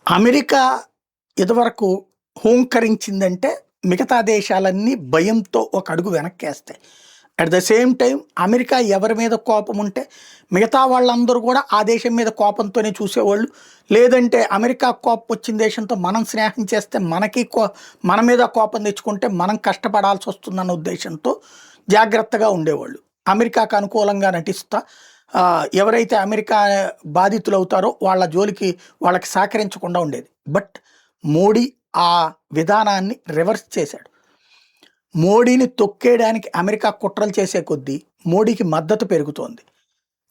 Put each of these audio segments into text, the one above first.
America ఇదివరకు హూంకరించిందంటే మిగతా దేశాలన్నీ భయంతో ఒక అడుగు వెనక్కేస్తాయి. At the same time America ఎవరి మీద కోపం ఉంటే మిగతా వాళ్ళందరూ కూడా ఆ దేశం మీద కోపంతోనే చూసేవాళ్ళు. లేదంటే అమెరికా కోపం వచ్చిన దేశంతో మనం స్నేహం చేస్తే మన మీద కోపం తెచ్చుకుంటే మనం కష్టపడాల్సి వస్తుందన్న ఉద్దేశంతో జాగ్రత్తగా ఉండేవాళ్ళు. అమెరికాకు అనుకూలంగా నటిస్తా ఎవరైతే అమెరికా బాధితులవుతారో వాళ్ళ జోలికి వాళ్ళకి సహకరించకుండా ఉండేది. బట్ మోడీ ఆ విధానాన్ని రివర్స్ చేశాడు. మోడీని తొక్కేయడానికి అమెరికా కుట్రలు చేసే కొద్దీ మోడీకి మద్దతు పెరుగుతోంది.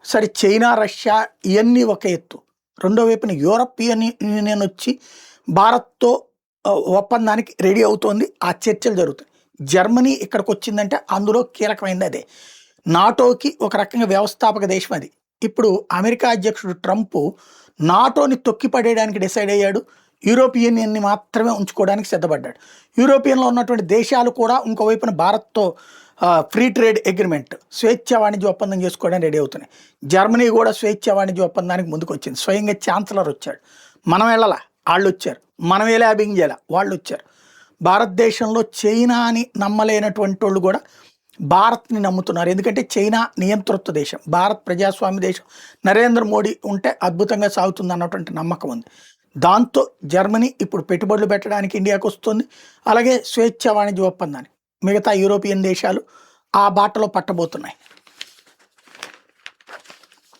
సరే, చైనా, రష్యా ఇవన్నీ ఒక ఎత్తు. రెండో వైపున యూరోపియన్ యూనియన్ వచ్చి భారత్తో ఒప్పందానికి రెడీ అవుతోంది. ఆ చర్చలు జరుగుతాయి. జర్మనీ ఇక్కడికి వచ్చిందంటే అందులో కీలకమైనది అదే. నాటోకి ఒక రకంగా వ్యవస్థాపక దేశం అది. ఇప్పుడు అమెరికా అధ్యక్షుడు ట్రంప్ నాటోని తొక్కిపడేయడానికి డిసైడ్ అయ్యాడు. యూరోపియన్ యూనియన్ని మాత్రమే ఉంచుకోవడానికి సిద్ధపడ్డాడు. యూరోపియన్లో ఉన్నటువంటి దేశాలు కూడా ఇంకోవైపున భారత్తో ఫ్రీ ట్రేడ్ అగ్రిమెంట్, స్వేచ్ఛా వాణిజ్య ఒప్పందం చేసుకోవడానికి రెడీ అవుతున్నాయి. జర్మనీ కూడా స్వేచ్ఛా వాణిజ్య ఒప్పందానికి ముందుకు వచ్చింది. స్వయంగా ఛాన్సలర్ వచ్చాడు. మనం వెళ్ళాలా, వాళ్ళు వచ్చారు. మనం ఏ ల్యాబింగ్ చేయాలా, వాళ్ళు వచ్చారు. భారతదేశంలో చైనాని నమ్మలేనటువంటి వాళ్ళు కూడా భారత్ని నమ్ముతున్నారు. ఎందుకంటే చైనా నియంతృత్వ దేశం, భారత్ ప్రజాస్వామ్య దేశం. నరేంద్ర మోడీ ఉంటే అద్భుతంగా సాగుతుంది అన్నటువంటి నమ్మకం ఉంది. దాంతో జర్మనీ ఇప్పుడు పెట్టుబడులు పెట్టడానికి ఇండియాకు వస్తుంది. అలాగే స్వేచ్ఛా వాణిజ్య ఒప్పందాన్ని మిగతా యూరోపియన్ దేశాలు ఆ బాటలో పట్టబోతున్నాయి.